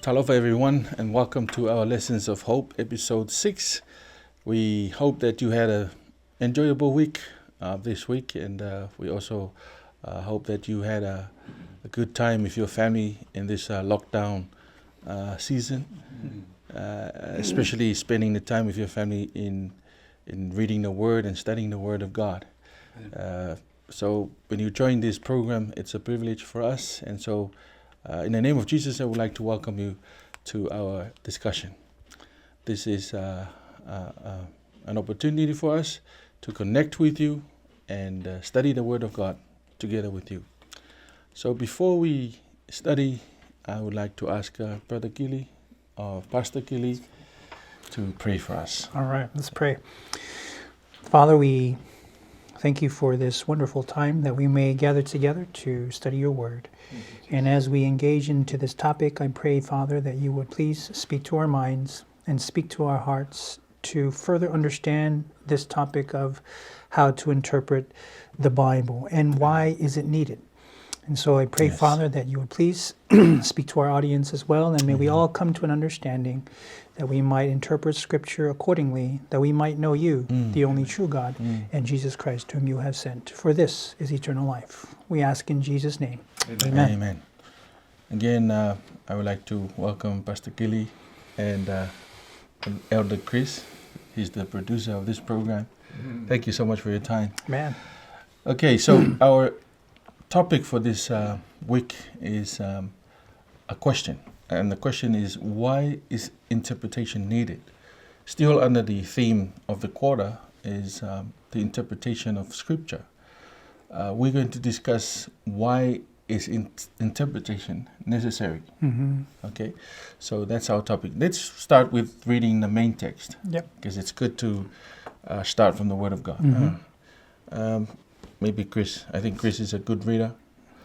Talofa everyone, and welcome to our Lessons of Hope, episode 6. We hope that you had an enjoyable week this week, and we also hope that you had a good time with your family in this lockdown season, especially spending the time with your family in reading the Word and studying the Word of God. So when you join this program, it's a privilege for us, and so in the name of Jesus, I would like to welcome you to our discussion. This is an opportunity for us to connect with you and study the Word of God together with you. So before we study, I would like to ask Brother Gilly, or Pastor Gilly, to pray for us. All right, let's pray. Father, we thank you for this wonderful time that we may gather together to study your word. And as we engage into this topic, I pray, Father, that you would please speak to our minds and speak to our hearts to further understand this topic of how to interpret the Bible and why is it needed. And so I pray, Yes. Father, that you would please speak to our audience as well, and may we all come to an understanding that we might interpret Scripture accordingly, that we might know you, the only true God, and Jesus Christ, whom you have sent. For this is eternal life. We ask in Jesus' name. Amen. Amen. Again, I would like to welcome Pastor Gilly and Elder Chris. He's the producer of this program. Thank you so much for your time. Man. Okay, so our topic for this week is a question. And the question is, why is interpretation needed? Still under the theme of the quarter is the interpretation of Scripture. We're going to discuss why is interpretation necessary. Okay, so that's our topic. Let's start with reading the main text. Yep. Because it's good to start from the Word of God. Maybe Chris. I think Chris is a good reader.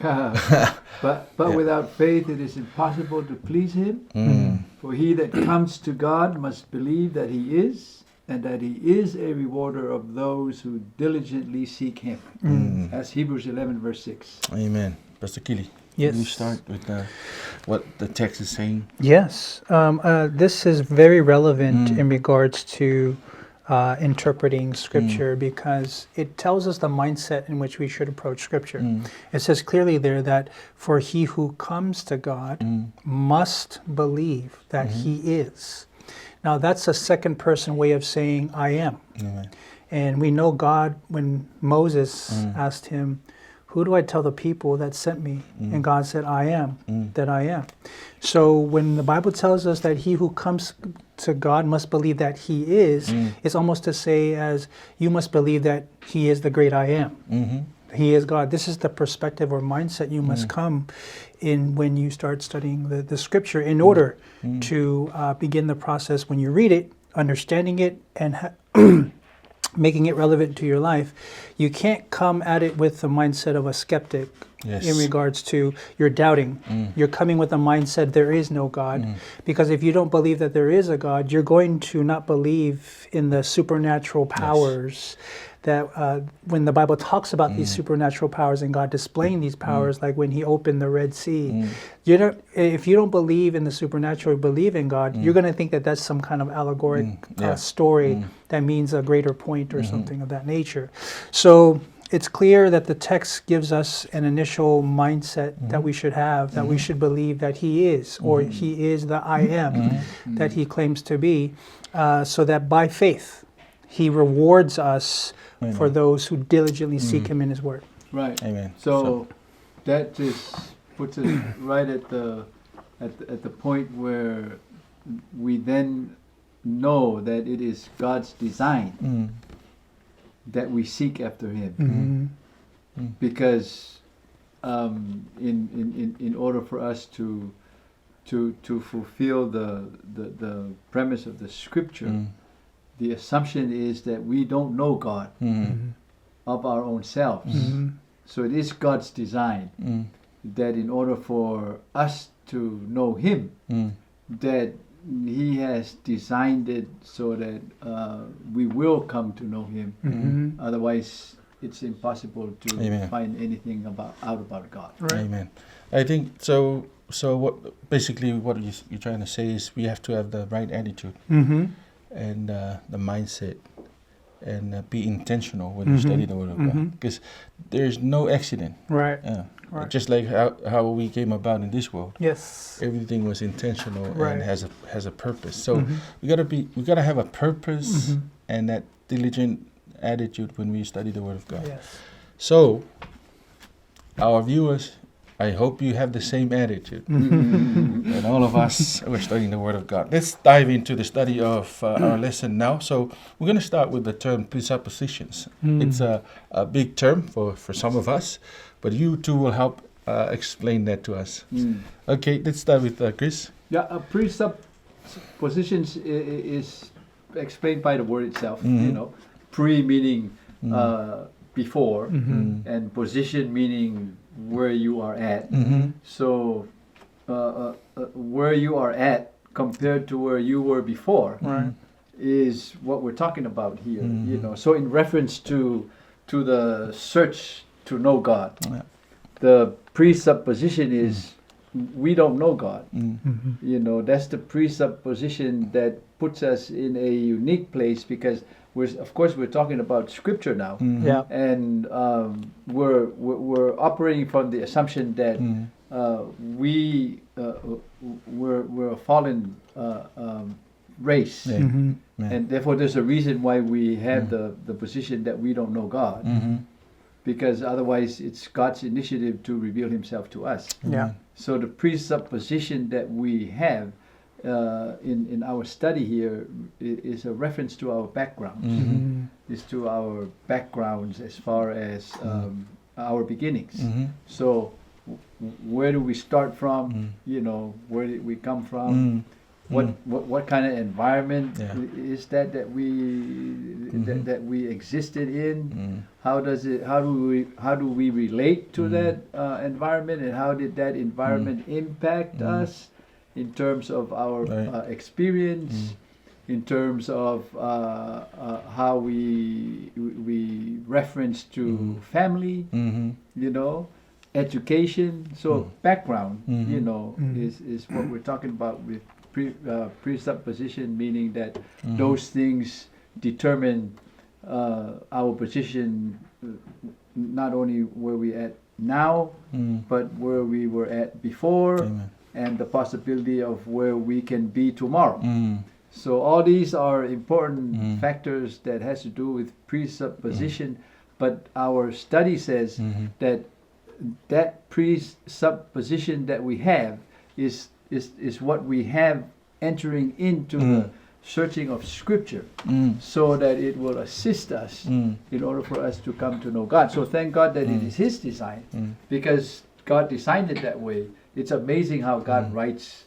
But Yeah. without faith it is impossible to please him. For he that comes to God must believe that he is, and that he is a rewarder of those who diligently seek him. That's Hebrews 11 verse 6. Amen. Pastor Kili, Yes. you start with what the text is saying. Yes. This is very relevant in regards to interpreting Scripture because it tells us the mindset in which we should approach Scripture. It says clearly there that for he who comes to God must believe that he is. Now that's a second person way of saying I am. Amen. And we know God, when Moses asked him, who do I tell the people that sent me? And God said, I am that I am. So when the Bible tells us that he who comes to God must believe that he is, it's almost to say as you must believe that he is the great I am. He is God. This is the perspective or mindset you must come in when you start studying the Scripture in order to begin the process when you read it, understanding it, and making it relevant to your life. You can't come at it with the mindset of a skeptic. Yes. In regards to you're doubting. You're coming with a mindset there is no God. Because if you don't believe that there is a God, you're going to not believe in the supernatural powers that when the Bible talks about these supernatural powers and God displaying these powers, like when he opened the Red Sea, if you don't believe in the supernatural, believe in God, you're going to think that that's some kind of allegoric story that means a greater point or something of that nature. So it's clear that the text gives us an initial mindset that we should have, that we should believe that he is, or he is the I am that he claims to be, so that by faith he rewards us for those who diligently seek him in his word. Right. Amen. So that just puts us right at the point where we then know that it is God's design that we seek after him. Because in order for us to fulfill the premise of the Scripture, the assumption is that we don't know God of our own selves. So it is God's design that in order for us to know him, that he has designed it so that we will come to know him. Otherwise, it's impossible to Amen. find anything out about God. Right. Amen. I think so. So what you're trying to say is we have to have the right attitude Mm-hmm. and the mindset and be intentional when you study the Word of God, because there's no accident. Right. Yeah. Right. Just like how we came about in this world, Yes. everything was intentional Right. and has a purpose. So we gotta have a purpose and that diligent attitude when we study the Word of God. Yes. So our viewers, I hope you have the same attitude. And all of us who are studying the Word of God. Let's dive into the study of our lesson now. So we're going to start with the term presuppositions. It's a big term for some of us, but you two will help explain that to us. Okay, let's start with Chris. Yeah, presuppositions is explained by the word itself. You know, pre meaning before, and position meaning where you are at. So where you are at compared to where you were before Right. is what we're talking about here. You know, so in reference to the search to know God, Yeah. the presupposition is we don't know God. Mm-hmm. You know, that's the presupposition that puts us in a unique place, because we're talking about Scripture now, Yeah. and we're operating from the assumption that we're a fallen race, Yeah. Mm-hmm. Yeah. and therefore there's a reason why we have the position that we don't know God, because otherwise it's God's initiative to reveal Himself to us. Yeah. So the presupposition that we have in our study here is a reference to our backgrounds. Mm-hmm. Is to our backgrounds as far as our beginnings. So where do we start from? You know, where did we come from? What kind of environment Yeah. is that that we existed in? How do we relate to that environment, and how did that environment impact us in terms of our Right. experience, in terms of how we reference to family, you know, education. So background, you know, is what we're talking about with presupposition, meaning that those things determine our position, not only where we at now, but where we were at before, Amen. and the possibility of where we can be tomorrow. So all these are important factors that has to do with presupposition, but our study says that presupposition that we have is what we have entering into the searching of Scripture, so that it will assist us in order for us to come to know God. So thank God that it is His design, because God designed it that way. It's amazing how God writes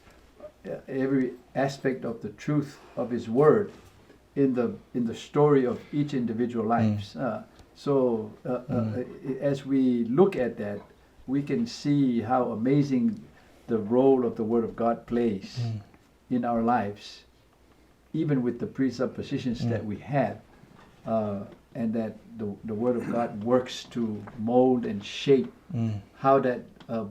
every aspect of the truth of His Word in the story of each individual lives. As we look at that, we can see how amazing the role of the Word of God plays in our lives, even with the presuppositions that we have, and that the Word of God works to mold and shape how that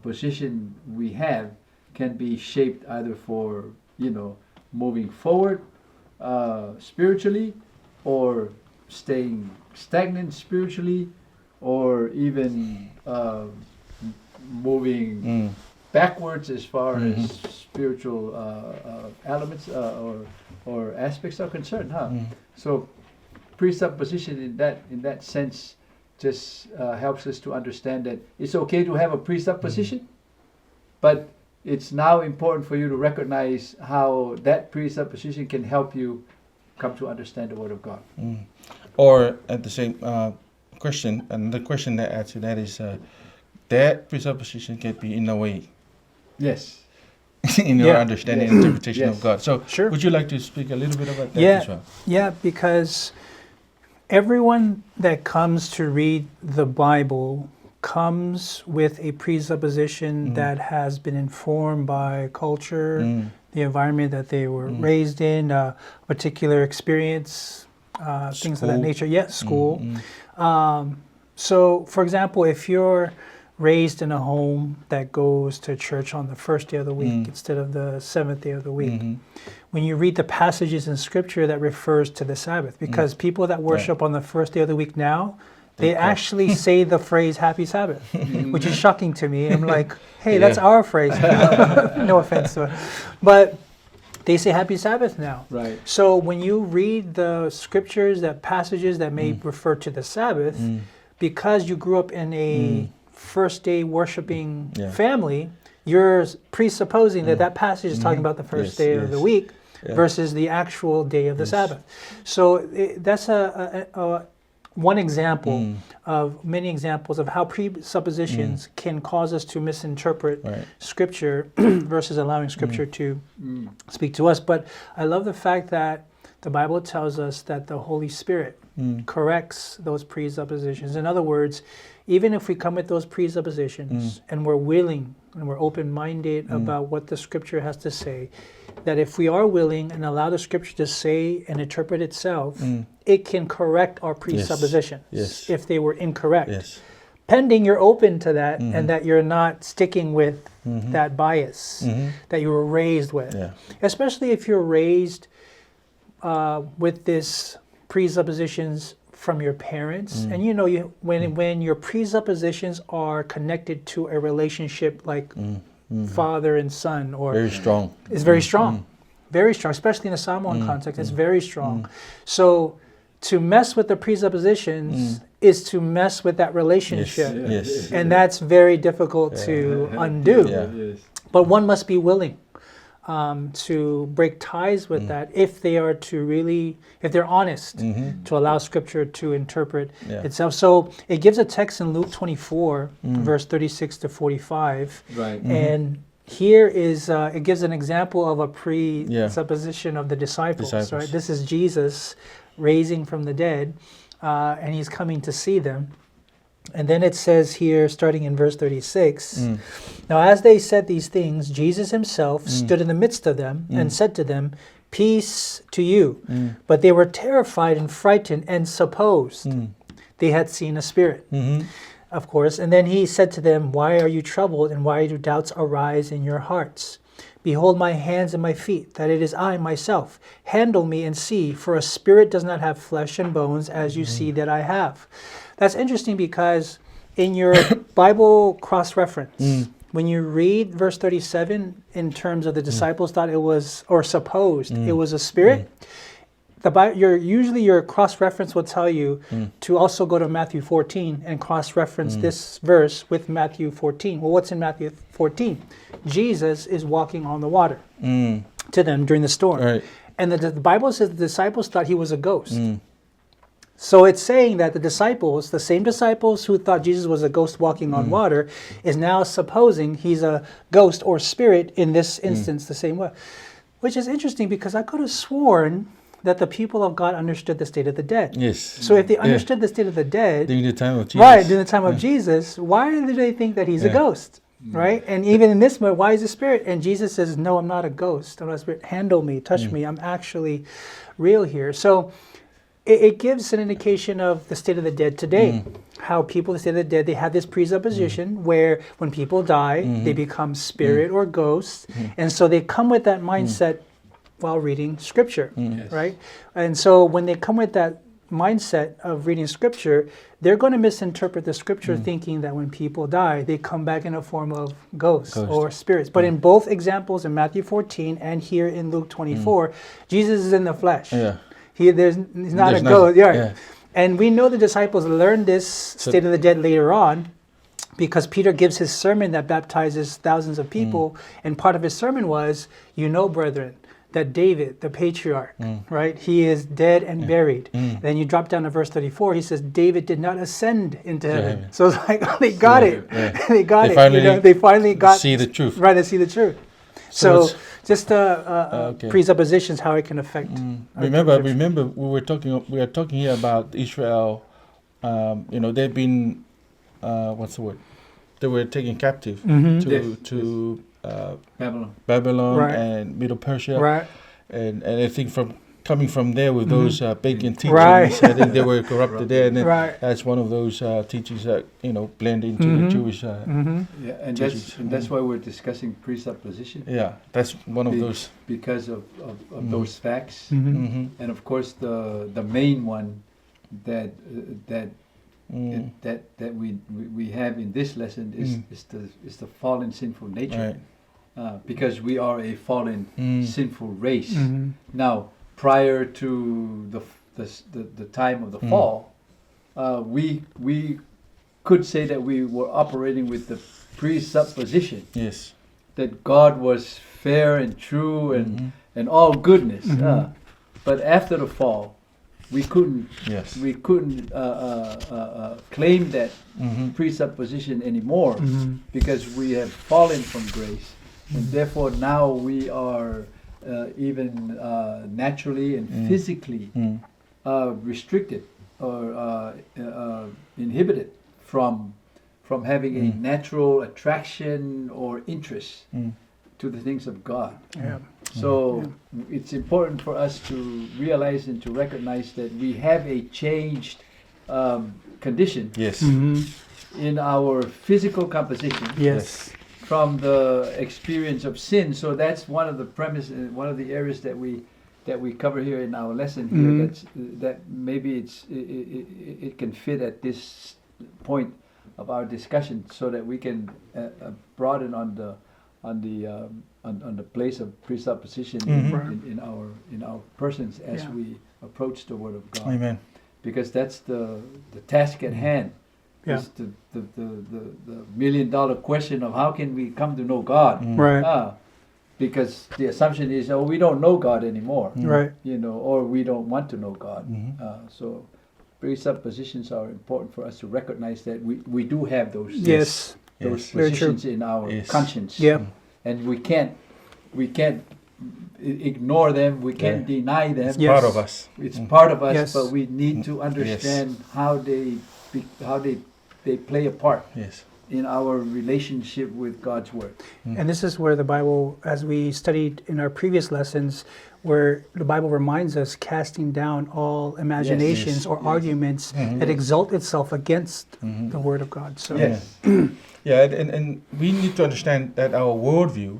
position we have can be shaped either for, you know, moving forward spiritually, or staying stagnant spiritually, or even moving backwards as far as spiritual elements or aspects are concerned. So presupposition in that sense just helps us to understand that it's okay to have a presupposition, but it's now important for you to recognize how that presupposition can help you come to understand the Word of God. Or at the same question, and the question that adds to that is that presupposition can be in a way Yes. in your Yeah. understanding Yes. and interpretation Yes. of God. So Sure. would you like to speak a little bit about that Yeah. as well? Yeah, because everyone that comes to read the Bible comes with a presupposition that has been informed by culture, the environment that they were raised in, a particular experience, things of that School. nature. Yes, school. So, for example, if you're raised in a home that goes to church on the first day of the week instead of the seventh day of the week. When you read the passages in Scripture that refers to the Sabbath, because people that worship on the first day of the week now, they actually say the phrase Happy Sabbath, which is shocking to me. I'm like, hey, that's our phrase. No offense to it. But they say Happy Sabbath now. Right. So when you read the scriptures, that passages that may refer to the Sabbath, because you grew up in a first day worshiping family, you're presupposing that that passage is talking about the first day of the week versus the actual day of the Sabbath. So that's one example of many examples of how presuppositions can cause us to misinterpret Scripture versus allowing Scripture to speak to us. But I love the fact that the Bible tells us that the Holy Spirit corrects those presuppositions. In other words, even if we come with those presuppositions and we're willing and we're open-minded about what the Scripture has to say, that if we are willing and allow the Scripture to say and interpret itself, it can correct our presuppositions if they were incorrect. Pending you're open to that and that you're not sticking with that bias that you were raised with. Especially if you're raised with this presuppositions from your parents. And you know, when your presuppositions are connected to a relationship like father and son, or Very strong. is very strong. Very strong, especially in the Samoan context. It's very strong. So to mess with the presuppositions is to mess with that relationship. And that's very difficult to undo. But one must be willing to break ties with that if they are to really, if they're honest, to allow Scripture to interpret itself. So it gives a text in Luke 24, verse 36 to 45. Right. And here is, it gives an example of a presupposition of the disciples. Right? This is Jesus raising from the dead, and he's coming to see them. And then it says here, starting in verse 36, Now as they said these things, Jesus himself stood in the midst of them and said to them, Peace to you. But they were terrified and frightened and supposed they had seen a spirit. Of course. And then he said to them, Why are you troubled, and why do doubts arise in your hearts? Behold my hands and my feet, that it is I myself. Handle me and see, for a spirit does not have flesh and bones, as you see that I have. That's interesting because in your Bible cross-reference, when you read verse 37 in terms of the disciples thought it was, or supposed it was a spirit, your cross-reference will tell you to also go to Matthew 14 and cross-reference this verse with Matthew 14. Well, what's in Matthew 14? Jesus is walking on the water to them during the storm. Right. And the Bible says the disciples thought he was a ghost. So it's saying that the disciples, the same disciples who thought Jesus was a ghost walking on water, is now supposing he's a ghost or spirit in this instance the same way. Which is interesting because I could have sworn that the people of God understood the state of the dead. Yes. So if they understood the state of the dead, During the time of Jesus. right, during the time of Jesus, why do they think that he's a ghost? Right? And even in this moment, why is a spirit? And Jesus says, no, I'm not a ghost. I'm not a spirit. Handle me, touch me. I'm actually real here. So it gives an indication of the state of the dead today. How people, the state of the dead, they have this presupposition where when people die, they become spirit or ghosts. And so they come with that mindset while reading Scripture, right? And so when they come with that mindset of reading Scripture, they're going to misinterpret the Scripture thinking that when people die, they come back in a form of ghosts or spirits. But in both examples, in Matthew 14 and here in Luke 24, Jesus is in the flesh. He's not a ghost. And we know the disciples learned this state of the dead later on because Peter gives his sermon that baptizes thousands of people. And part of his sermon was, you know, brethren, that David, the patriarch, right, he is dead and buried. Then you drop down to verse 34, he says, David did not ascend into heaven. So it's like, they got it. They got it. They finally got see the truth. Right, they see the truth. So just presuppositions, how it can affect. Remember, we are talking here about Israel. They've been, what's the word? They were taken captive to Babylon right. and Middle Persia, right. and I think from coming from there with those pagan teachings. Right. I think they were corrupted there, and then Right. that's one of those teachings that blend into the Jewish. Yeah, and Teachings. that's why we're discussing presupposition, Yeah, that's one of Be- those. because of those facts. Mm-hmm. And of course, the main one that Mm. that we have in this lesson is the fallen sinful nature, Right. because we are a fallen Mm. sinful race. Mm-hmm. Now, prior to the time of the fall, we could say that we were operating with the presupposition Yes. that God was fair and true and all goodness. But after the fall, we couldn't Yes. claim that Mm-hmm. presupposition anymore because we have fallen from grace, and therefore now we are even naturally and physically Mm. restricted or inhibited from having a natural attraction or interest Mm. to the things of God. Yeah. So it's important for us to realize and to recognize that we have a changed condition Yes. Mm-hmm. in our physical composition Yes. from the experience of sin. So that's one of the one of the areas that we cover here in our lesson here. That maybe it can fit at this point of our discussion, so that we can broaden on the place of presupposition in our persons as Yeah. we approach the Word of God, Amen. because that's the task at hand. Yeah. Is the $1 million question of how can we come to know God? Right. Because the assumption is, oh, we don't know God anymore, Right. or we don't want to know God. Mhm. So presuppositions are important for us to recognize that we do have those Yes. those Yes. Very true. positions in our Yes. conscience, Yeah. and we can't ignore them. We can't deny them. Yes. Part of us. It's part of us, Yes. but we need to understand how they play a part Yes. in our relationship with God's Word. And this is where the Bible, as we studied in our previous lessons, where the Bible reminds us casting down all imaginations Yes. or arguments that exalt itself against the Word of God. So Yes. Yeah, and we need to understand that our worldview,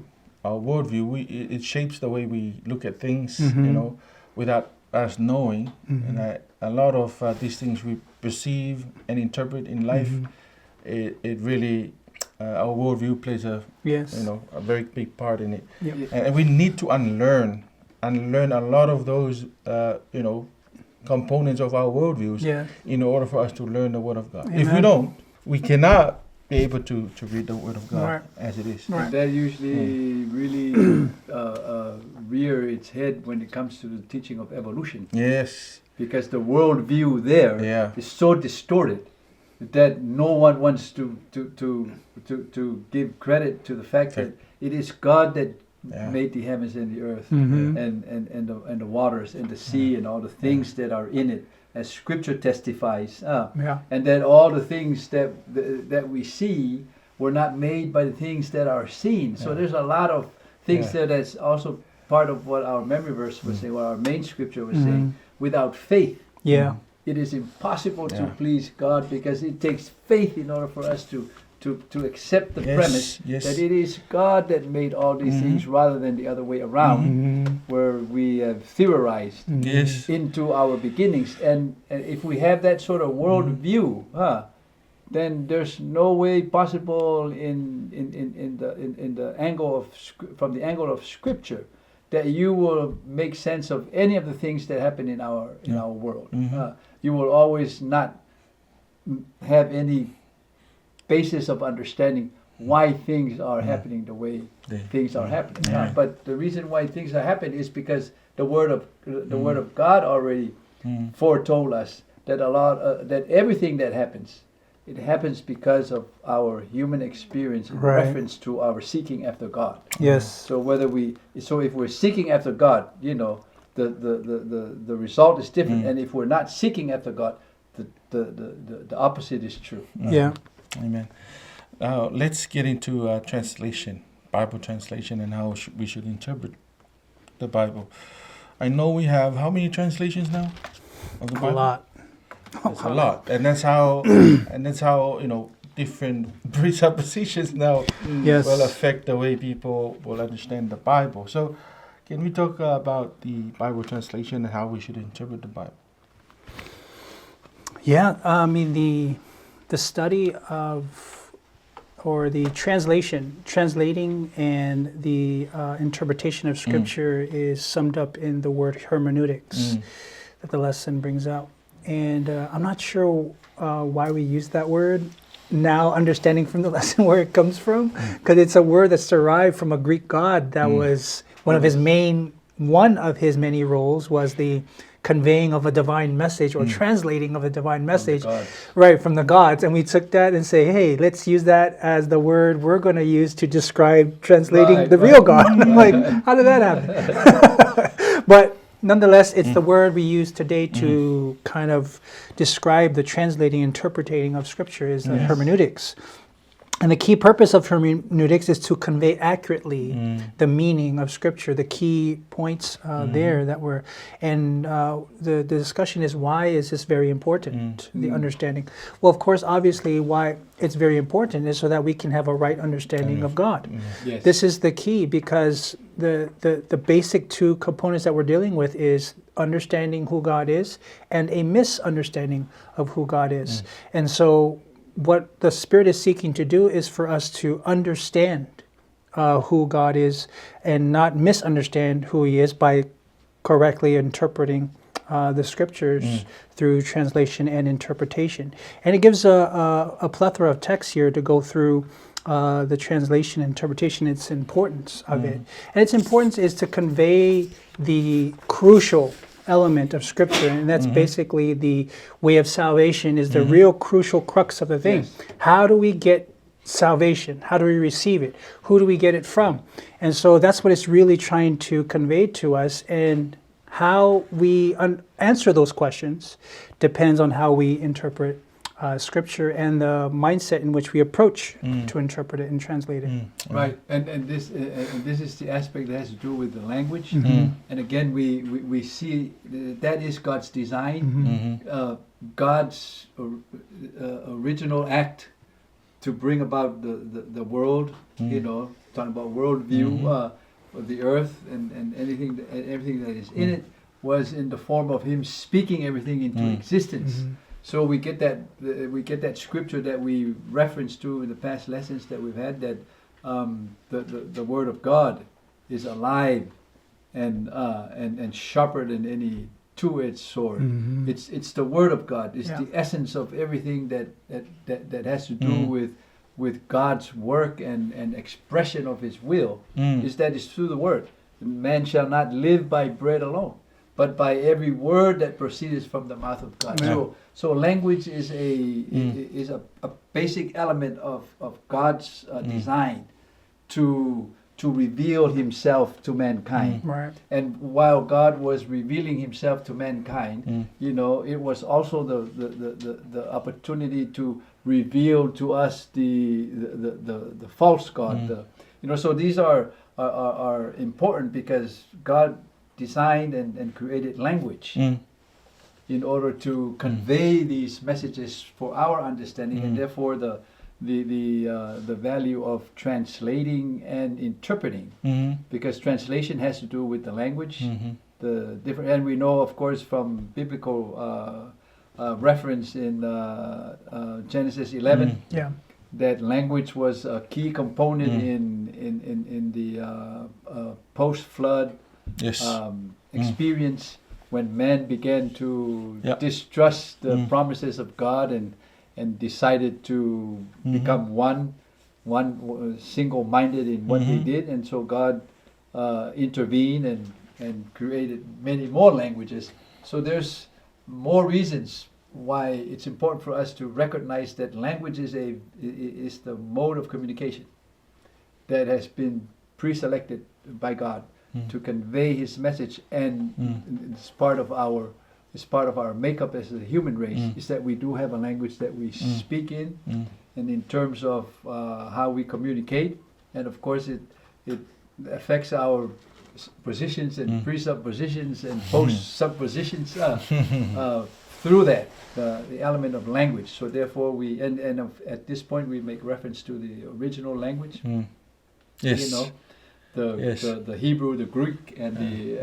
it shapes the way we look at things, without us knowing. And a lot of these things we perceive and interpret in life, it really, our worldview plays a yes. a very big part in it. Yep. And we need to unlearn a lot of those, components of our worldviews Yeah. in order for us to learn the Word of God. If we Amen. don't, we cannot be able to read the Word of God Right. as it is. Right. And that usually really rear its head when it comes to the teaching of evolution, Yes. because the worldview there is Yeah. so distorted that no one wants to give credit to the fact that it is God that Yeah. made the heavens and the earth Mhm. and the waters and the sea and all the things that are in it, as Scripture testifies. Yeah. And that all the things that we see were not made by the things that are seen. So Yeah. there's a lot of things Yeah. there that's also part of what our memory verse was saying, what our main Scripture was Mhm. saying. Without faith, Yeah. it is impossible to Yeah. please God, because it takes faith in order for us to accept the Yes, premise yes. that it is God that made all these things rather than the other way around, Mhm. where we have theorized Yes. into our beginnings. And if we have that sort of world view, then there's no way possible in the angle of from the angle of Scripture that you will make sense of any of the things that happen in our world. You will always not have any basis of understanding why things are happening the way things are happening. Yeah. But the reason why things are happening is because the word of God already foretold us that that everything that happens, it happens because of our human experience in Right. reference to our seeking after God. Yes. So if we're seeking after God, the result is different. And if we're not seeking after God, the opposite is true. Yeah. Amen. Now let's get into translation, Bible translation, and how we should interpret the Bible. I know we have how many translations now of the A Bible? lot. It's a lot, and that's how different presuppositions now Yes. will affect the way people will understand the Bible. So, can we talk about the Bible translation and how we should interpret the Bible? Yeah, I mean the study of, or the translating and the interpretation of Scripture is summed up in the word hermeneutics that the lesson brings out. And I'm not sure why we use that word now, understanding from the lesson where it comes from, because it's a word that's derived from a Greek god that was one of his many roles was the conveying of a divine message or translating of a divine message, right, from the gods. And we took that and say, hey, let's use that as the word we're going to use to describe translating the real God. I'm like, how did that happen? But nonetheless, it's the word we use today to kind of describe the translating, interpreting of Scripture is hermeneutics. And the key purpose of hermeneutics is to convey accurately the meaning of Scripture, the key points there that were, and the discussion is, why is this very important, the understanding? Well, of course, obviously, why it's very important is so that we can have a right understanding of God. Yes. This is the key, because the basic two components that we're dealing with is understanding who God is and a misunderstanding of who God is. And so what the Spirit is seeking to do is for us to understand who God is and not misunderstand who He is by correctly interpreting the Scriptures through translation and interpretation. And it gives a plethora of texts here to go through the translation and interpretation, its importance of it. And its importance is to convey the crucial element of Scripture, and that's basically the way of salvation, is the real crucial crux of the thing. Yes. How do we get salvation? How do we receive it? Who do we get it from? And so that's what it's really trying to convey to us, and how we answer those questions depends on how we interpret Scripture and the mindset in which we approach to interpret it and translate it. Right, and this is the aspect that has to do with the language. And again, we see that is God's design, God's original act to bring about the world. You know, talking about worldview of the earth and everything that is in it was in the form of Him speaking everything into existence. So we get that scripture that we referenced to in the past lessons that we've had, that the Word of God is alive and sharper than any two-edged sword. It's the Word of God. It's the essence of everything that has to do with God's work and expression of His will. Is that it's through the Word. Man shall not live by bread alone, but by every word that proceeds from the mouth of God. So language is a basic element of God's design to reveal Himself to mankind. Right. And while God was revealing Himself to mankind, you know, it was also the opportunity to reveal to us the false God. So these are important, because God designed and created language in order to convey these messages for our understanding, and therefore the value of translating and interpreting, because translation has to do with the language, the different, and we know, of course, from biblical reference in Genesis 11, that language was a key component in the post-flood experience, when man began to distrust the promises of God and decided to become one single-minded in what they did. And so God intervened and created many more languages. So there's more reasons why it's important for us to recognize that language is the mode of communication that has been pre-selected by God to convey His message, and it's part of our makeup as a human race, is that we do have a language that we speak in, and in terms of how we communicate, and of course it affects our positions and presuppositions and post-suppositions through that, the element of language. So therefore at this point we make reference to the original language. Yes. You know, the Hebrew, the Greek, and the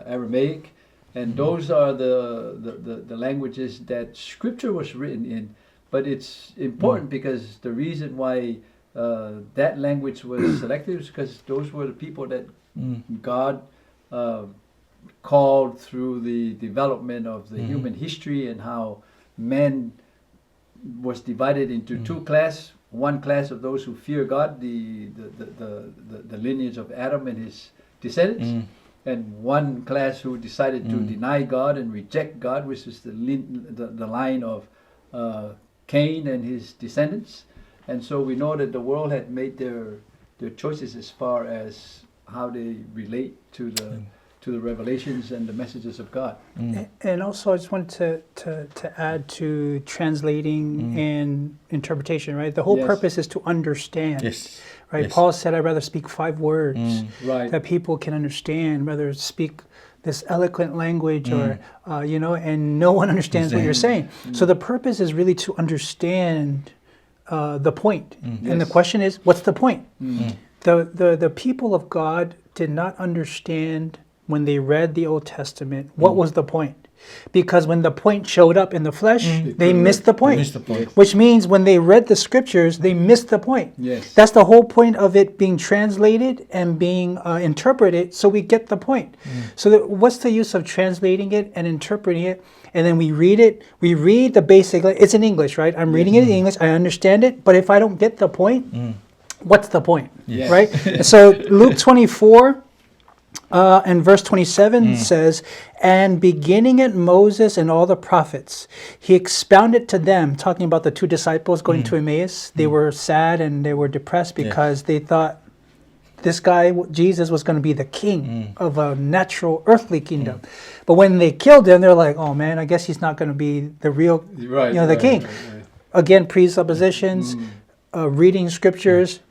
Aramaic, and those are the languages that Scripture was written in. But it's important because the reason why that language was selected is because those were the people that God called through the development of the human history, and how man was divided into two classes. One class of those who fear God, the lineage of Adam and his descendants, and one class who decided to deny God and reject God, which is the line of Cain and his descendants. And so we know that the world had made their choices as far as how they relate to the revelations and the messages of God. And also, I just wanted to add to translating and interpretation, right? The whole purpose is to understand. Yes. Right? Yes. Paul said, I'd rather speak 5 words Right. that people can understand, rather speak this eloquent language or, and no one understands what you're saying. So the purpose is really to understand the point. And the question is, what's the point? The people of God did not understand when they read the Old Testament what was the point. Because when the point showed up in the flesh, they missed the point. missed the point. Which means when they read the scriptures, they missed the point. Yes. That's the whole point of it being translated and being interpreted, so we get the point. So what's the use of translating it and interpreting it, and then we read it? We read the basic, it's in English, right? I'm reading it in English, I understand it, but if I don't get the point, what's the point, Yes. right? So Luke 24, and verse 27 says, and beginning at Moses and all the prophets, he expounded to them, talking about the 2 disciples going to Emmaus. They were sad and they were depressed because they thought this guy, Jesus, was going to be the king of a natural earthly kingdom. But when they killed him, they're like, oh man, I guess he's not going to be the real, the king. Right. Again, presuppositions, reading scriptures,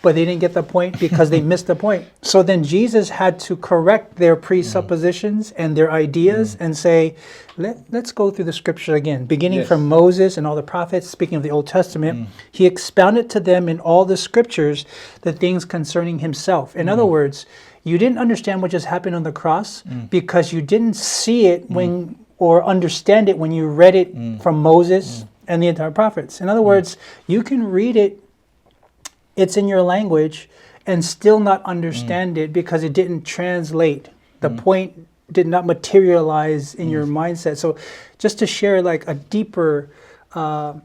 but they didn't get the point because they missed the point. So then Jesus had to correct their presuppositions and their ideas and say, let's go through the scripture again. Beginning from Moses and all the prophets, speaking of the Old Testament, he expounded to them in all the scriptures the things concerning himself. In other words, you didn't understand what just happened on the cross because you didn't see it or understand it when you read it from Moses and the entire prophets. In other words, you can read it, it's in your language, and still not understand it because it didn't translate. The point did not materialize in your mindset. So just to share like a deeper of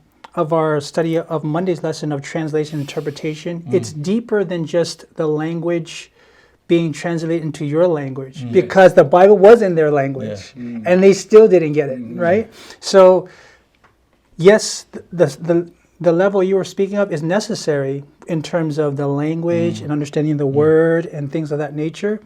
our study of Monday's lesson of translation interpretation, it's deeper than just the language being translated into your language, because the Bible was in their language and they still didn't get it, right? So yes, the level you were speaking of is necessary in terms of the language and understanding the word and things of that nature.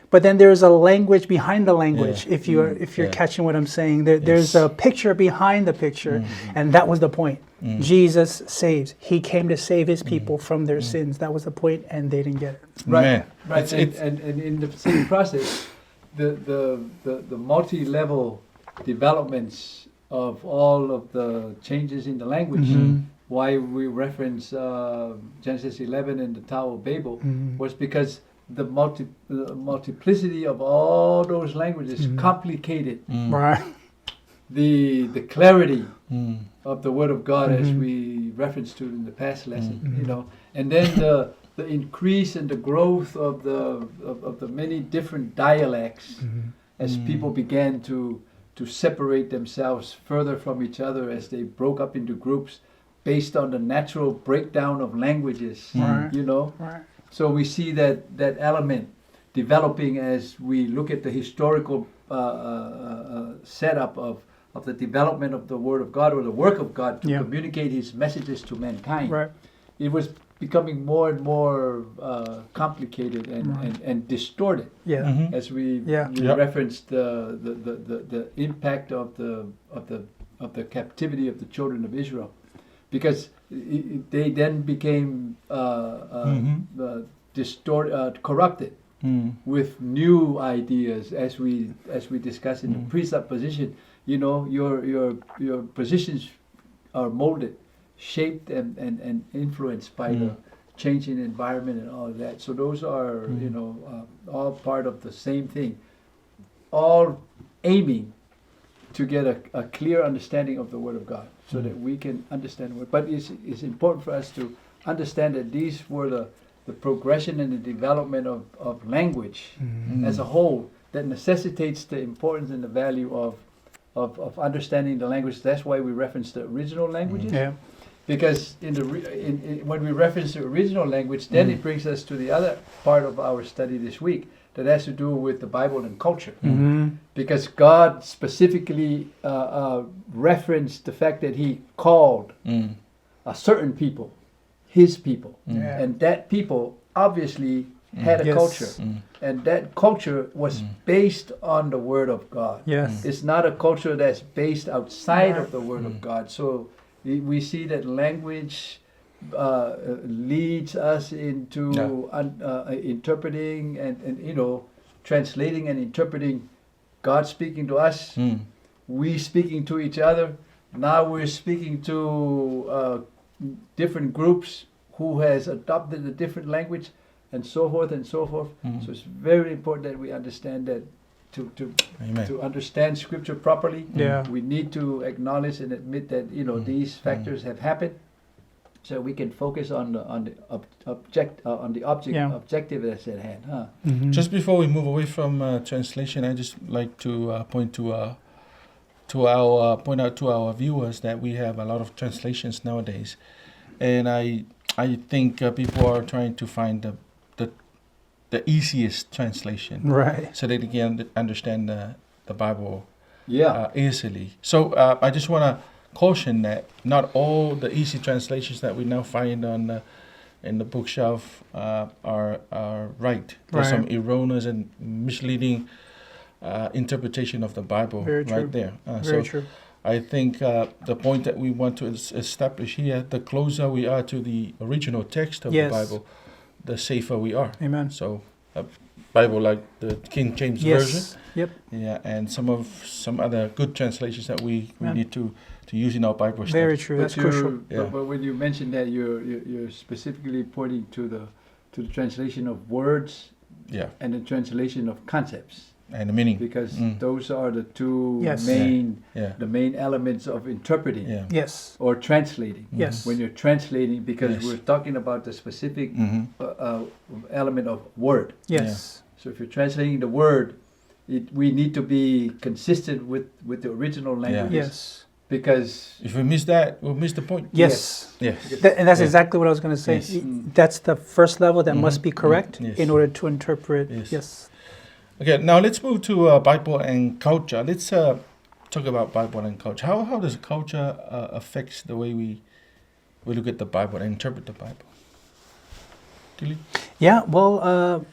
But then there's a language behind the language. If you're catching what I'm saying, there's a picture behind the picture, and that was the point. Jesus saves. He came to save his people from their sins. That was the point, and they didn't get it. Right. Man. Right. And in the same process, the multi-level developments of all of the changes in the language, why we reference Genesis 11 and the Tower of Babel, was because the multiplicity of all those languages complicated Right. the clarity of the Word of God, as we referenced to in the past lesson, and then the increase and the growth of the many different dialects as people began to separate themselves further from each other, as they broke up into groups based on the natural breakdown of languages, Right. So we see that element developing as we look at the historical setup of the development of the Word of God, or the work of God to communicate His messages to mankind. Right. It was becoming more and more complicated and distorted. Yeah. As we referenced the impact of the captivity of the children of Israel, because they then became corrupted with new ideas, as we discussed in the presupposition. You know, your positions are molded, shaped, and influenced by the changing environment and all of that. So those are all part of the same thing, all aiming to get a clear understanding of the Word of God, so that we can understand what. But it's important for us to understand that these were the progression and the development of language as a whole that necessitates the importance and the value of understanding the language. That's why we reference the original languages. Yeah. Because when we reference the original language, then it brings us to the other part of our study this week that has to do with the Bible and culture. Because God specifically referenced the fact that He called a certain people, His people. And that people obviously had a culture. And that culture was based on the Word of God. Yes. It's not a culture that's based outside of the Word of God. So we see that language leads us into interpreting and translating and interpreting God speaking to us, we speaking to each other. Now we're speaking to different groups who has adopted a different language, and so forth and so forth. So it's very important that we understand that to understand Scripture properly, we need to acknowledge and admit that these factors have happened, so we can focus on the objective that's at hand. Just before we move away from translation, I just like to point out to our viewers that we have a lot of translations nowadays, and I think people are trying to find the easiest translation, Right. so they can understand the Bible Yeah. easily. So I just want to caution that not all the easy translations that we now find on in the bookshelf are right. There's some erroneous and misleading interpretation of the Bible. Very true. Right there. Very true. I think the point that we want to establish here, the closer we are to the original text of the Bible, the safer we are. Amen. So a Bible like the King James Version, Yep. yeah, and some other good translations that we need to use in our Bible study. Very true. That's crucial. But when you mention that, you're specifically pointing to the translation of words, and the translation of concepts. And the meaning. Because those are the two the main elements of interpreting Yes. or translating. Yes. When you're translating, because we're talking about the specific element of word. Yes. So if you're translating the word, we need to be consistent with the original language. Yes. Because if we miss that, we'll miss the point. Yes. Yes. And that's exactly what I was going to say. Yes. That's the first level that must be correct Yes. in order to interpret. Yes. Okay, now let's move to Bible and culture. Let's talk about Bible and culture. How does culture affect the way we look at the Bible and interpret the Bible? Gilly? Yeah, well,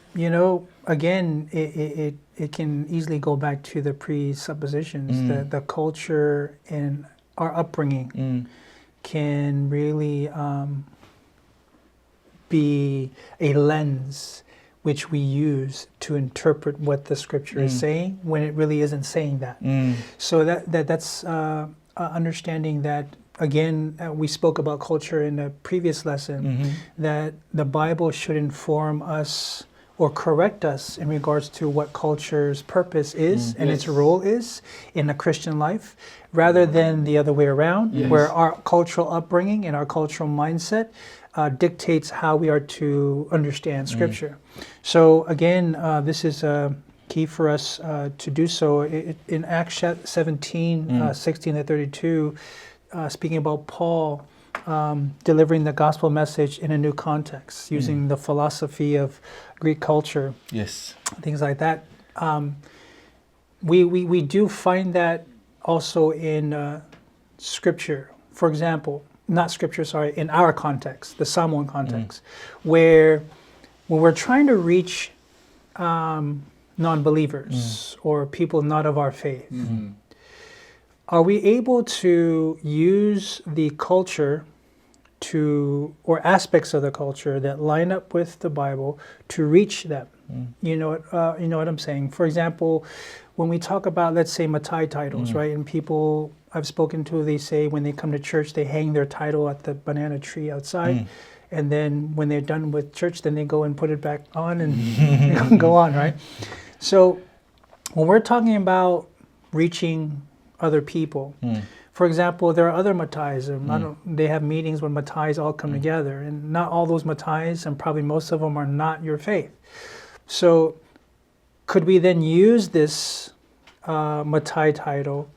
again, it can easily go back to the presuppositions that the culture and our upbringing can really be a lens which we use to interpret what the Scripture is saying when it really isn't saying that. So that's understanding that. Again, we spoke about culture in a previous lesson, that the Bible should inform us or correct us in regards to what culture's purpose is and its role is in a Christian life, rather than the other way around, where our cultural upbringing and our cultural mindset dictates how we are to understand Scripture. So again, this is key for us to do so. In Acts 17, 16 to 32, speaking about Paul delivering the gospel message in a new context, using the philosophy of Greek culture, things like that. We do find that also in Scripture. For example, not Scripture, sorry, in our context, the Samoan context, where when we're trying to reach non-believers or people not of our faith, are we able to use the culture or aspects of the culture that line up with the Bible to reach them. You know what I'm saying? For example, when we talk about, let's say, Matai titles, right? And people I've spoken to, they say when they come to church, they hang their title at the banana tree outside. And then when they're done with church, then they go and put it back on and go on, right? So when we're talking about reaching other people, for example, there are other Matais. They have meetings when Matais all come together. And not all those Matais, and probably most of them, are not your faith. So could we then use this Matai title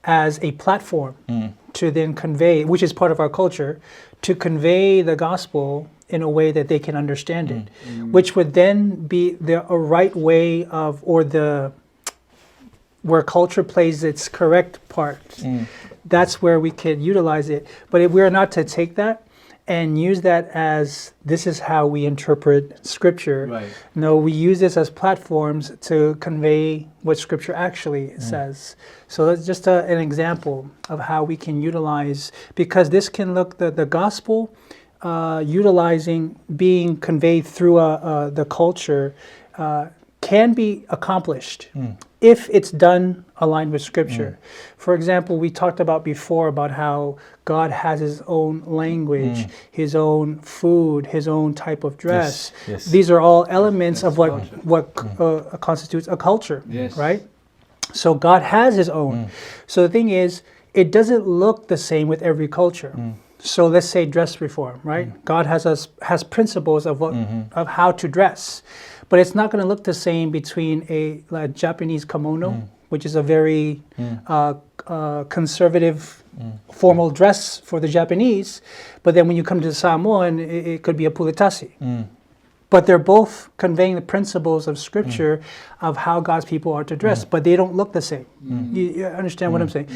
as a platform to then convey, which is part of our culture, to convey the gospel in a way that they can understand it, which would then be a right way of, or where culture plays its correct part. That's where we could utilize it. But if we're not to take that and use that as this is how we interpret Scripture, no, we use this as platforms to convey what Scripture actually says. So that's just an example of how we can utilize, because this can look, the gospel being conveyed through the culture can be accomplished if it's done aligned with Scripture. For example, we talked about before about how God has His own language, His own food, His own type of dress. Yes. These are all elements of what constitutes a culture, right? So God has His own. So the thing is, it doesn't look the same with every culture. So let's say dress reform, right? God has principles of of how to dress, but it's not going to look the same between a Japanese kimono, which is a very conservative formal dress for the Japanese, but then when you come to the Samoan, it could be a puletasi. But they're both conveying the principles of Scripture of how God's people are to dress, but they don't look the same. You understand what I'm saying?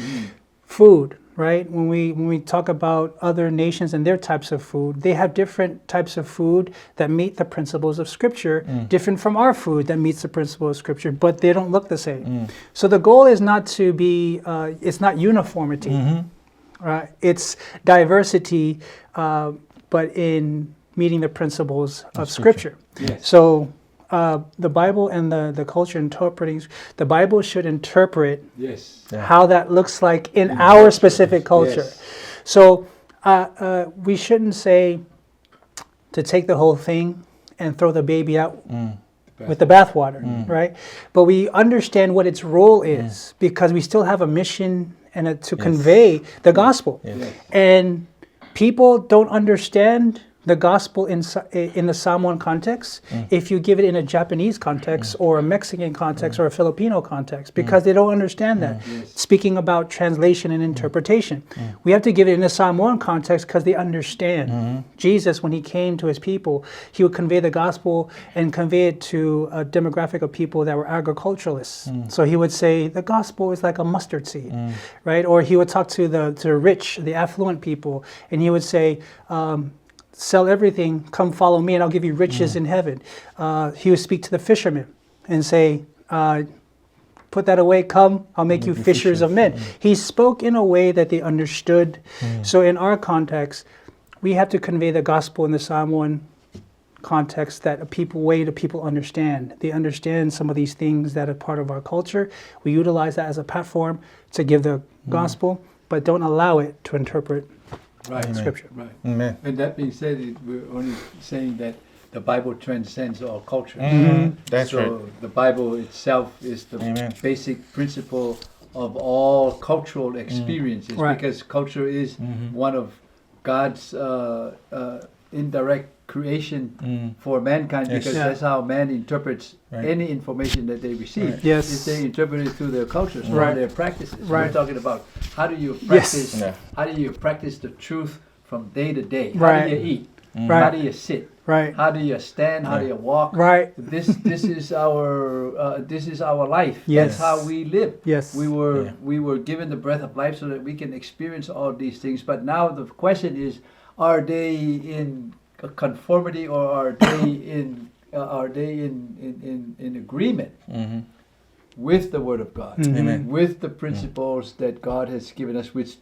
Food, right? When we talk about other nations and their types of food, they have different types of food that meet the principles of Scripture, different from our food that meets the principles of Scripture, but they don't look the same. So the goal is not to be, it's not uniformity, right? It's diversity, but in meeting the principles of Scripture. So the Bible and the culture interpreting, the Bible should interpret how that looks like in our specific culture. So we shouldn't say to take the whole thing and throw the baby out with the bathwater, right? But we understand what its role is, because we still have a mission and to convey the gospel. And people don't understand the gospel in the Samoan context if you give it in a Japanese context or a Mexican context or a Filipino context, because they don't understand that. Speaking about translation and interpretation, we have to give it in a Samoan context because they understand. Jesus, when He came to His people, He would convey the gospel and convey it to a demographic of people that were agriculturalists. So He would say, the gospel is like a mustard seed, right? Or He would talk to the rich, the affluent people, and He would say, sell everything, come follow me, and I'll give you riches in heaven. He would speak to the fishermen and say, put that away, come, I'll make you fishers of men. He spoke in a way that they understood. So in our context, we have to convey the gospel in the Samoan context that people understand. They understand some of these things that are part of our culture. We utilize that as a platform to give the gospel, but don't allow it to interpret Scripture. Amen. And that being said, we're only saying that the Bible transcends all cultures. That's so the Bible itself is the basic principle of all cultural experiences, because culture is one of God's indirect creation for mankind, because that's how man interprets any information that they receive. If they interpret it through their cultures or their practices. We're talking about how do you practice how do you practice the truth from day to day? How do you eat? How do you sit? How do you stand? How do you walk? This is our life. That's how we live. We were given the breath of life so that we can experience all these things. But now the question is, are they in conformity, or are they in agreement with the Word of God, with the principles that God has given us, which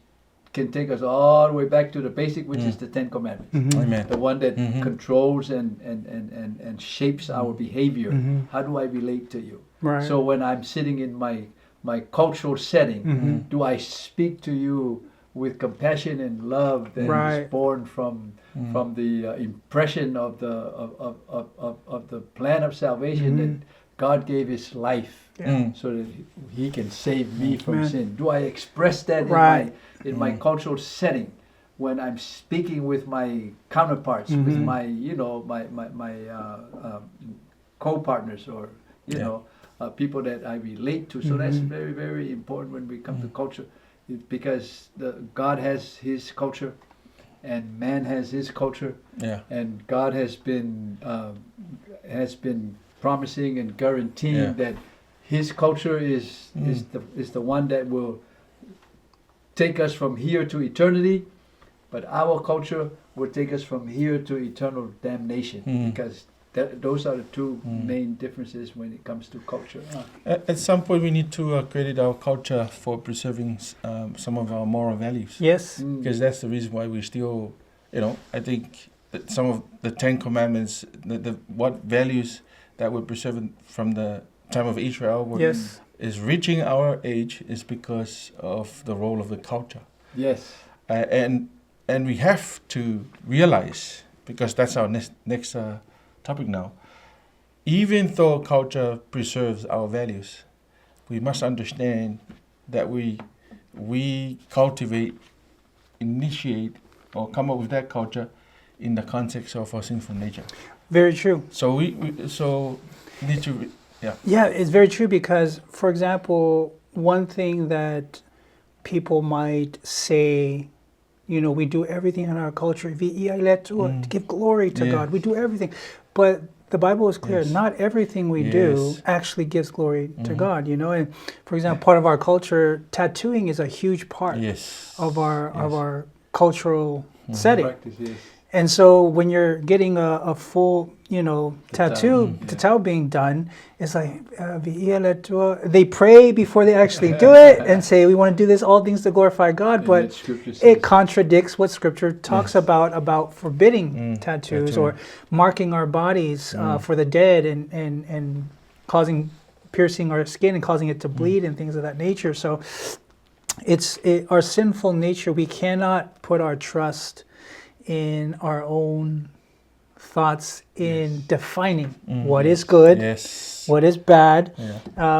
can take us all the way back to the basic, which is the Ten Commandments. Amen. The one that Mhm. controls and shapes our behavior. Mhm. How do I relate to you? Right. So when I'm sitting in my cultural setting, Mhm. do I speak to you with compassion and love that Right. is born from the impression of the plan of salvation that God gave His life so that He can save me from Amen. sin? Do I express that Right. in my cultural setting when I'm speaking with my counterparts, with Mhm. my co-partners, or people that I relate to? So that's very, very important when we come to culture, because God has His culture, and man has his culture, Yeah. and God has been promising and guaranteeing that His culture is the one that will take us from here to eternity, but our culture will take us from here to eternal damnation, because those are the two main differences when it comes to culture. At some point, we need to credit our culture for preserving some of our moral values. Yes. Because that's the reason why we still, I think that some of the Ten Commandments, what values that were preserved from the time of Israel Yes. is reaching our age is because of the role of the culture. Yes. And we have to realize, because that's our next topic now, even though culture preserves our values, we must understand that we cultivate, initiate, or come up with that culture in the context of our sinful nature. Very true. So we need to, Yeah, it's very true because, for example, one thing that people might say, we do everything in our culture, to give glory to God. We do everything. But the Bible is clear, not everything we do actually gives glory to God, And for example, part of our culture, tattooing is a huge part of our cultural setting. Practice, yes. And so when you're getting a full, tattoo being done, it's like, they pray before they actually do it and say, we want to do this, all things to glorify God. And But that Scripture says, it contradicts what Scripture talks about forbidding tattoos or marking our bodies for the dead and piercing our skin and causing it to bleed and things of that nature. So it's our sinful nature. We cannot put our trust in our own thoughts in defining what is good, what is bad,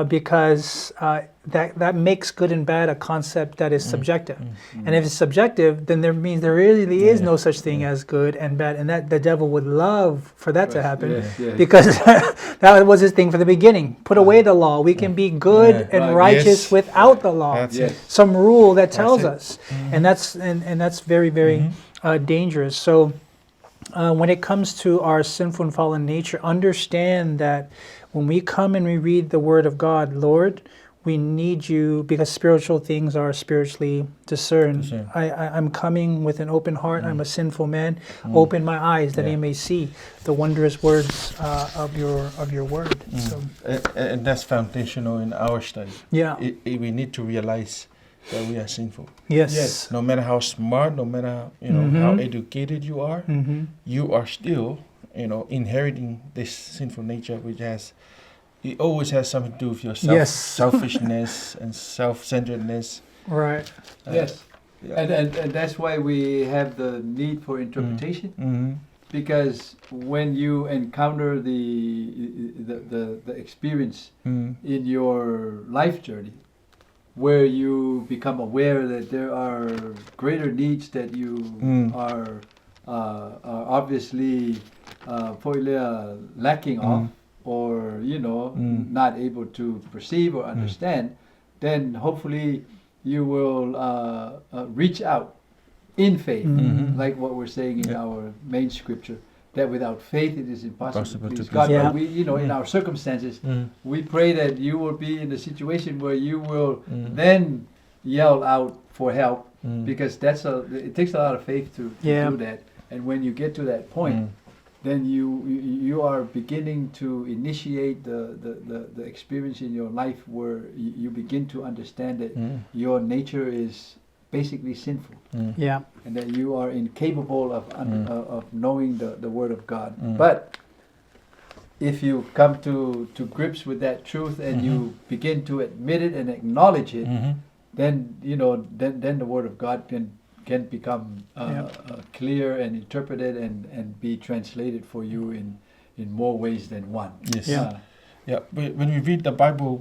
because that makes good and bad a concept that is subjective. And if it's subjective, then there means there really is no such thing as good and bad, and that the devil would love for that to happen, because that was his thing from the beginning. Put away the law. We can be good and righteous without the law. That's it. Some rule that tells That's us, and that's very, very dangerous. So when it comes to our sinful and fallen nature, understand that when we come and we read the Word of God, Lord, we need you because spiritual things are spiritually discerned. I'm coming with an open heart. I'm a sinful man. Open my eyes that I may see the wondrous words of your Word. So, and that's foundational in our study. yeah. We need to realize that we are sinful. Yes. No matter how smart, no matter how educated you are, you are still inheriting this sinful nature, which it always has something to do with your selfishness and self-centeredness. Right. Yes. Yeah. And that's why we have the need for interpretation, because when you encounter the experience in your life journey, where you become aware that there are greater needs that you are obviously lacking of, or not able to perceive or understand, then hopefully you will reach out in faith, like what we're saying in our main scripture, that without faith it is impossible to please God. Yeah. But we, in our circumstances, we pray that you will be in a situation where you will then yell out for help, because it takes a lot of faith to do that. And when you get to that point, then you are beginning to initiate the experience in your life where you begin to understand that your nature is basically sinful, Yeah. and that you are incapable of knowing the Word of God. Mm. But if you come to grips with that truth and you begin to admit it and acknowledge it, then then the Word of God can become clear and interpreted and be translated for you in more ways than one. Yes. Yeah. Yeah. When we read the Bible,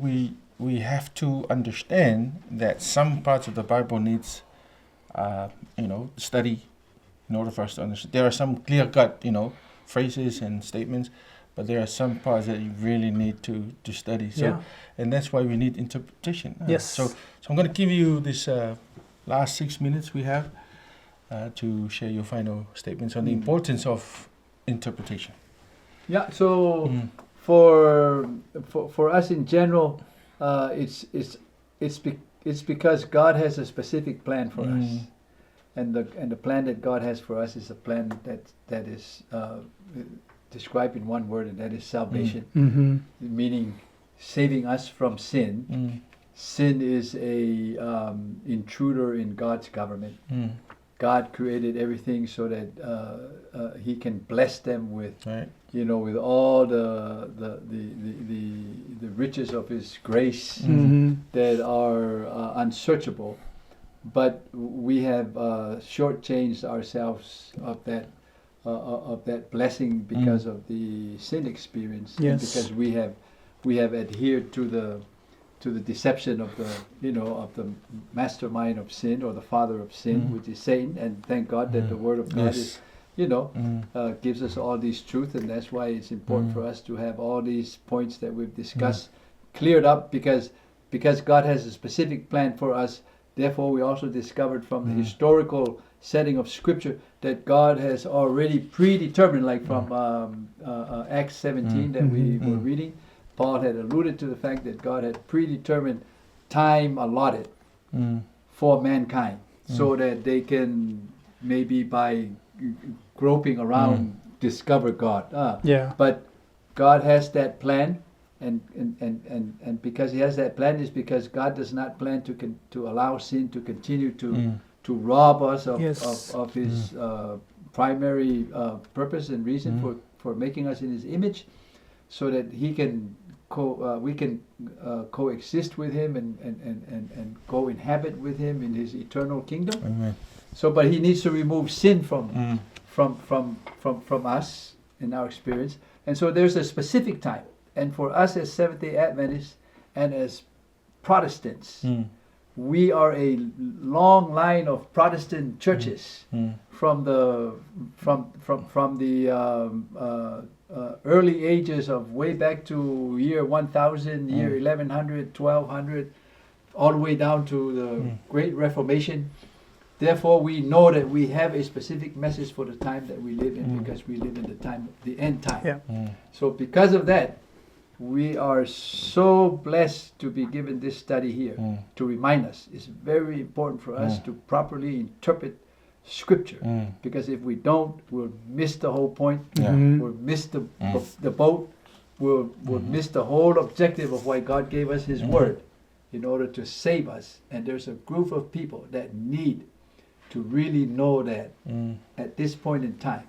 we have to understand that some parts of the Bible needs, study in order for us to understand. There are some clear-cut, phrases and statements, but there are some parts that you really need to study. So, Yeah. and that's why we need interpretation. Yes. So I'm going to give you this last 6 minutes we have to share your final statements on the importance of interpretation. Yeah. So Mm. for us in general, it's because God has a specific plan for us, and the plan that God has for us is a plan that is described in one word, and that is salvation, Mm-hmm. meaning saving us from sin. Mm. Sin is a intruder in God's government. Mm. God created everything so that He can bless them with, Right. with all the riches of His grace Mm-hmm. that are unsearchable. But we have shortchanged ourselves of that blessing because of the sin experience, and Yes. because we have adhered to the deception of the mastermind of sin, or the father of sin, which is Satan. And thank God that the Word of God Yes. is gives us all these truth, and that's why it's important for us to have all these points that we've discussed cleared up, because God has a specific plan for us. Therefore, we also discovered from the historical setting of Scripture that God has already predetermined, like from Acts 17 that we were reading. Paul had alluded to the fact that God had predetermined time allotted for mankind, so that they can, maybe by groping around, discover God. Yeah. But God has that plan, and because He has that plan, is because God does not plan to allow sin to continue to rob us of Yes. of His primary purpose and reason for making us in His image, so that He can we can coexist with Him and co-inhabit with Him in His eternal kingdom. Amen. So, but He needs to remove sin from us in our experience, and so there's a specific time. And for us as Seventh-day Adventists and as Protestants, we are a long line of Protestant churches from the early ages of way back to year 1000, year 1100, 1200, all the way down to the Great Reformation. Therefore, we know that we have a specific message for the time that we live in, because we live in the end time. Yeah. So because of that, we are so blessed to be given this study here to remind us. It's very important for us to properly interpret Scripture, because if we don't, we'll miss the whole point. Yeah. We'll miss the boat. We'll miss the whole objective of why God gave us His Word, in order to save us. And there's a group of people that need to really know that at this point in time,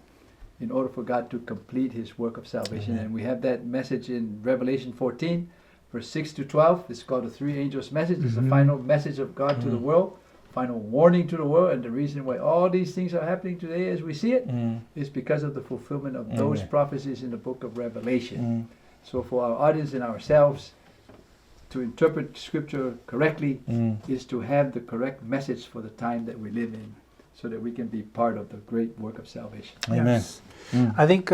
in order for God to complete His work of salvation. And we have that message in Revelation 14, verse 6 to 12. It's called the Three Angels' Message. It's the final message of God to the world, final warning to the world. And the reason why all these things are happening today as we see it is because of the fulfillment of those prophecies in the book of Revelation. So for our audience and ourselves, to interpret Scripture correctly is to have the correct message for the time that we live in, so that we can be part of the great work of salvation. Amen. Yes. I think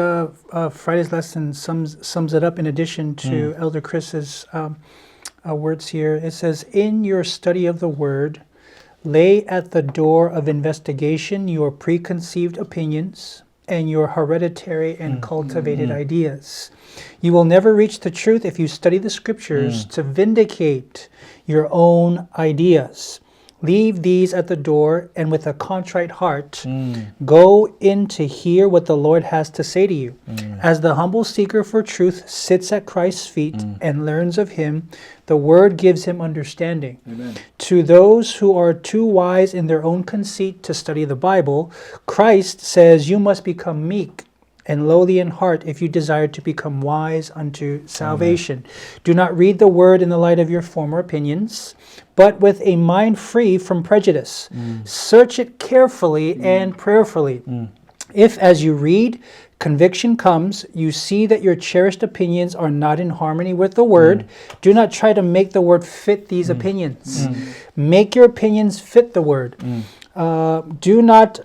Friday's lesson sums it up. In addition to Elder Chris's words here, it says, "In your study of the Word, lay at the door of investigation your preconceived opinions and your hereditary and cultivated ideas. You will never reach the truth if you study the Scriptures to vindicate your own ideas. Leave these at the door, and with a contrite heart, go in to hear what the Lord has to say to you. As the humble seeker for truth sits at Christ's feet and learns of him, the word gives him understanding. Amen. To those who are too wise in their own conceit to study the Bible, Christ says you must become meek and lowly in heart if you desire to become wise unto salvation. Do not read the word in the light of your former opinions, but with a mind free from prejudice. Search it carefully and prayerfully. If, as you read, conviction comes, you see that your cherished opinions are not in harmony with the word, do not try to make the word fit these opinions. Make your opinions fit the word. Do not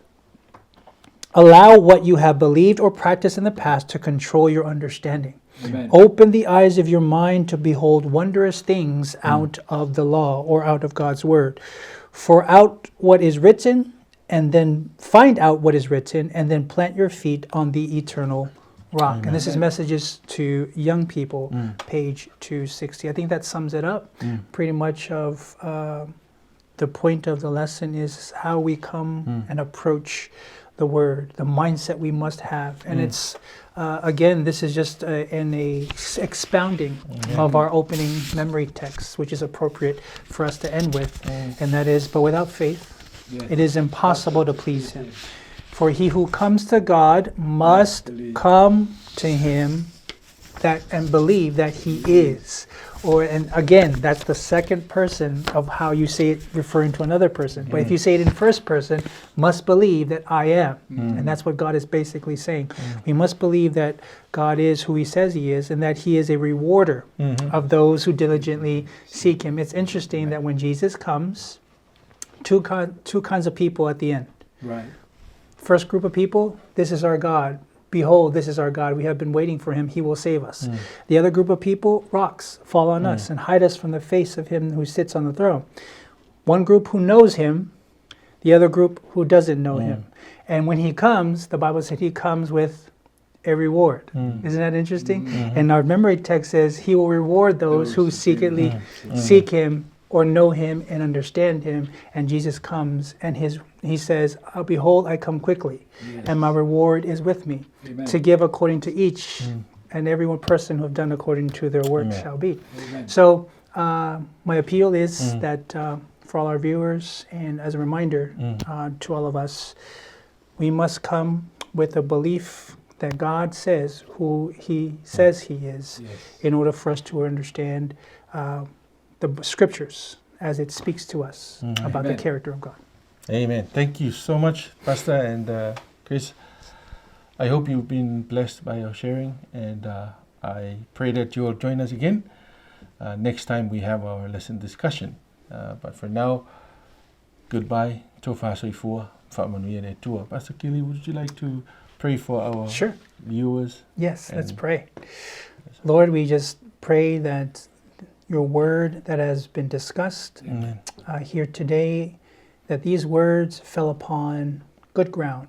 allow what you have believed or practiced in the past to control your understanding. Amen. Open the eyes of your mind to behold wondrous things out of the law or out of God's word. For out what is written, and then find out what is written, and then plant your feet on the eternal rock. And this is Messages to Young People, page 260. I think that sums it up pretty much of the point of the lesson is how we come and approach the word, the mindset we must have. And it's, again, this is just an expounding of our opening memory text, which is appropriate for us to end with. And that is, but without faith, it is impossible to please him. For he who comes to God must come to him and believe that he is. And again, that's the second person of how you say it, referring to another person. But if you say it in first person, must believe that I am. And that's what God is basically saying. We must believe that God is who he says he is, and that he is a rewarder of those who diligently seek him. It's interesting that when Jesus comes, two kinds of people at the end. Right. First group of people, this is our God. Behold, this is our God. We have been waiting for him. He will save us. The other group of people, rocks fall on us and hide us from the face of him who sits on the throne. One group who knows him, the other group who doesn't know him. And when he comes, the Bible said he comes with a reward. Isn't that interesting? And our memory text says he will reward those who secretly seek him or know him and understand him. And Jesus comes and he says, behold, I come quickly, and my reward is with me. Amen. To give according to each and every one person who have done according to their work shall be. Amen. So my appeal is that for all our viewers, and as a reminder to all of us, we must come with a belief that God says who he says he is, in order for us to understand the scriptures as it speaks to us about the character of God. Amen. Thank you so much, Pastor and Chris. I hope you've been blessed by your sharing, and I pray that you will join us again next time we have our lesson discussion. But for now, goodbye. Pastor Kili, would you like to pray for our viewers? Yes, let's pray. Lord, we just pray that your word that has been discussed here today, that these words fell upon good ground.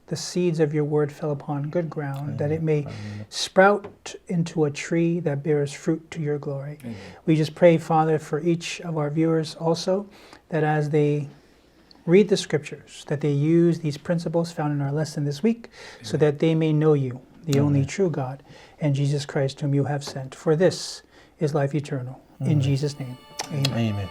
The seeds of your word fell upon good ground, that it may sprout into a tree that bears fruit to your glory. We just pray, Father, for each of our viewers also, that as they read the scriptures, that they use these principles found in our lesson this week, so that they may know you, the only true God, and Jesus Christ whom you have sent. For this is life eternal. In Jesus' name, amen. Amen.